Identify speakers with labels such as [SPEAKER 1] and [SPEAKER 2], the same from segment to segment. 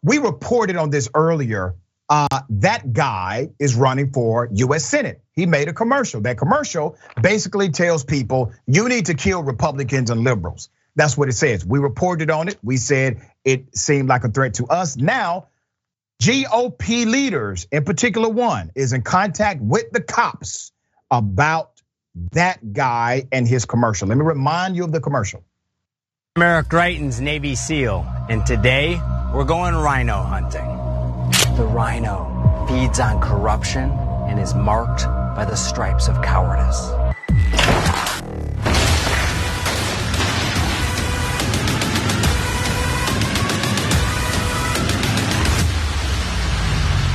[SPEAKER 1] we reported on this earlier. That guy is running for U.S. Senate. He made a commercial. That commercial basically tells people you need to kill Republicans and liberals. That's what it says. We reported on it. We said it seemed like a threat to us. Now, GOP leaders, in particular one, is in contact with the cops about that guy and his commercial. Let me remind you of the commercial.
[SPEAKER 2] I'm Eric Greitens, Navy SEAL, and today we're going rhino hunting. The rhino feeds on corruption and is marked by the stripes of cowardice.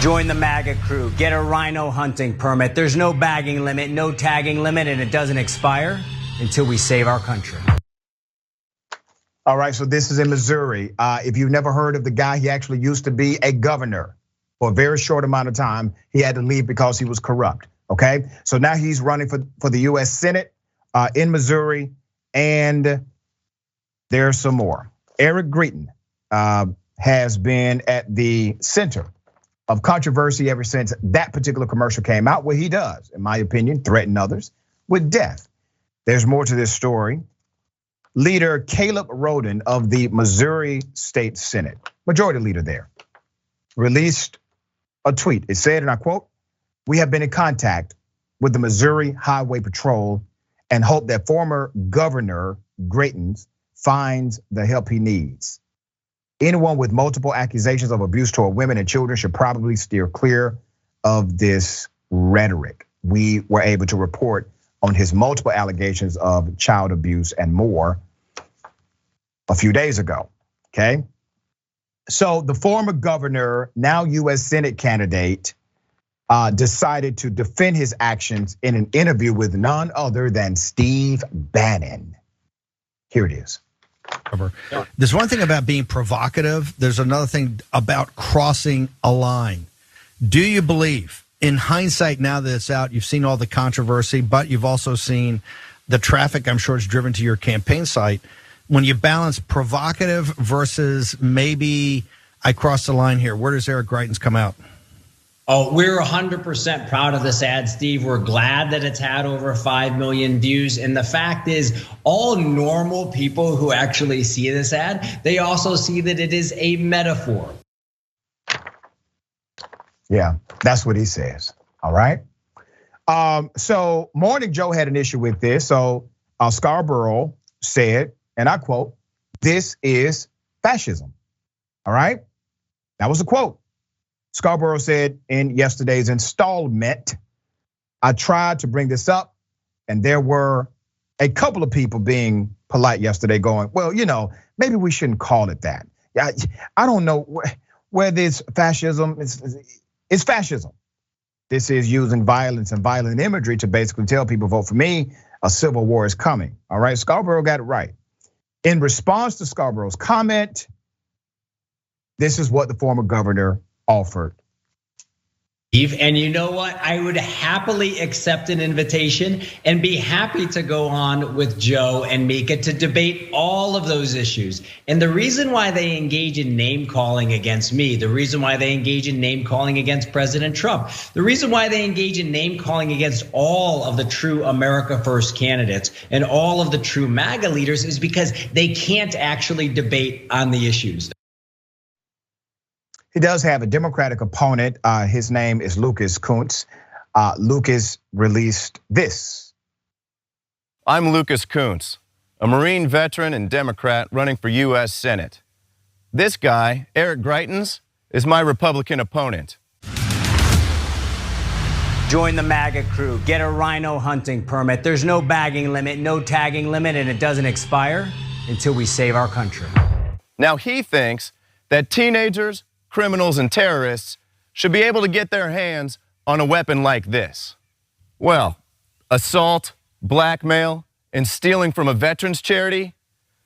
[SPEAKER 2] Join the MAGA crew, get a rhino hunting permit. There's no bagging limit, no tagging limit, and it doesn't expire until we save our country.
[SPEAKER 1] All right, so this is in Missouri. If you've never heard of the guy, he actually used to be a governor for a very short amount of time. He had to leave because he was corrupt, okay? So now he's running for the U.S. Senate in Missouri, and there's some more. Eric Greitens has been at the center of controversy ever since that particular commercial came out, where he does, in my opinion, threaten others with death. There's more to this story. Leader Caleb Rowden of the Missouri State Senate, majority leader there, released a tweet. It said, and I quote, "We have been in contact with the Missouri Highway Patrol and hope that former Governor Greitens finds the help he needs. Anyone with multiple accusations of abuse toward women and children should probably steer clear of this rhetoric." We were able to report on his multiple allegations of child abuse and more a few days ago, okay? So the former governor, now U.S. Senate candidate, decided to defend his actions in an interview with none other than Steve Bannon. Here it is.
[SPEAKER 3] There's one thing about being provocative. There's another thing about crossing a line. Do you believe, in hindsight, now that it's out, you've seen all the controversy, but you've also seen the traffic I'm sure it's driven to your campaign site. When you balance provocative versus maybe I crossed the line here, where does Eric Greitens come out?
[SPEAKER 4] Oh, we're 100% proud of this ad, Steve. We're glad that it's had over 5 million views. And the fact is, all normal people who actually see this ad, they also see that it is a metaphor.
[SPEAKER 1] Yeah, that's what he says, all right? So Morning Joe had an issue with this. So Scarborough said, and I quote, "This is fascism," all right? That was a quote. Scarborough said in yesterday's installment, "I tried to bring this up, and there were a couple of people being polite yesterday going, well, maybe we shouldn't call it that. I don't know where this fascism is fascism. This is using violence and violent imagery to basically tell people, vote for me, a civil war is coming." All right, Scarborough got it right. In response to Scarborough's comment, this is what the former governor offered.
[SPEAKER 4] And you know what? I would happily accept an invitation and be happy to go on with Joe and Mika to debate all of those issues. And the reason why they engage in name calling against me, the reason why they engage in name calling against President Trump, the reason why they engage in name calling against all of the true America First candidates and all of the true MAGA leaders is because they can't actually debate on the issues.
[SPEAKER 1] He does have a Democratic opponent. His name is Lucas Kuntz. Lucas released this.
[SPEAKER 5] "I'm Lucas Kuntz, a Marine veteran and Democrat running for U.S. Senate. This guy, Eric Greitens, is my Republican opponent."
[SPEAKER 2] Join the MAGA crew, get a rhino hunting permit. There's no bagging limit, no tagging limit, and it doesn't expire until we save our country.
[SPEAKER 5] Now he thinks that teenagers, criminals, and terrorists should be able to get their hands on a weapon like this. Well, assault, blackmail, and stealing from a veterans charity?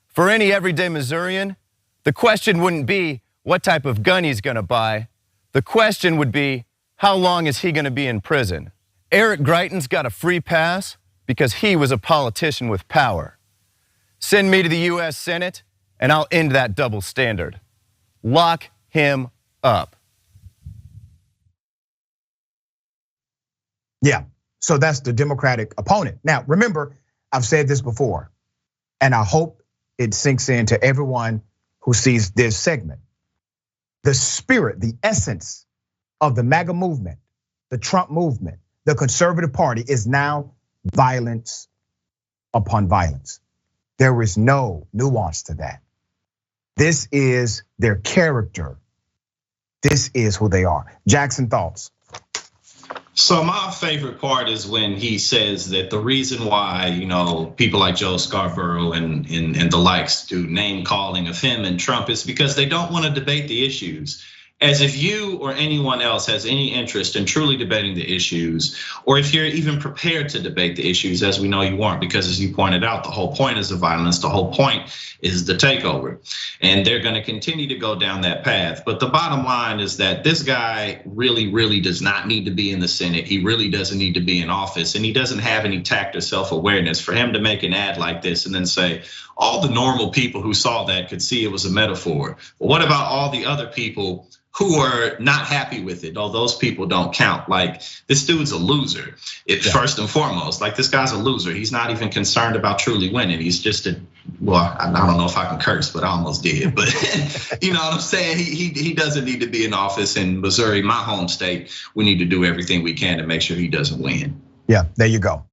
[SPEAKER 5] For any everyday Missourian, the question wouldn't be what type of gun he's gonna buy. The question would be, how long is he gonna be in prison? Eric Greitens got a free pass because he was a politician with power. Send me to the U.S. Senate and I'll end that double standard. Lock him up.
[SPEAKER 1] Yeah, so that's the Democratic opponent. Now, remember, I've said this before, and I hope it sinks into everyone who sees this segment. The spirit, the essence of the MAGA movement, the Trump movement, the conservative party is now violence upon violence. There is no nuance to that. This is their character. This is who they are. Jackson, thoughts?
[SPEAKER 6] So my favorite part is when he says that the reason why, people like Joe Scarborough and the likes do name calling of him and Trump is because they don't want to debate the issues. As if you or anyone else has any interest in truly debating the issues, or if you're even prepared to debate the issues, as we know you aren't, because as you pointed out, the whole point is the violence, the whole point is the takeover. And they're gonna continue to go down that path. But the bottom line is that this guy really, really does not need to be in the Senate. He really doesn't need to be in office, and he doesn't have any tact or self-awareness. For him to make an ad like this and then say, all the normal people who saw that could see it was a metaphor. But what about all the other people who are not happy with it? Oh, those people don't count. Like, this dude's a loser. First and foremost, like, this guy's a loser. He's not even concerned about truly winning. He's just I don't know if I can curse, but I almost did. But you know what I'm saying? He doesn't need to be in office in Missouri, my home state. We need to do everything we can to make sure he doesn't win.
[SPEAKER 1] Yeah, there you go.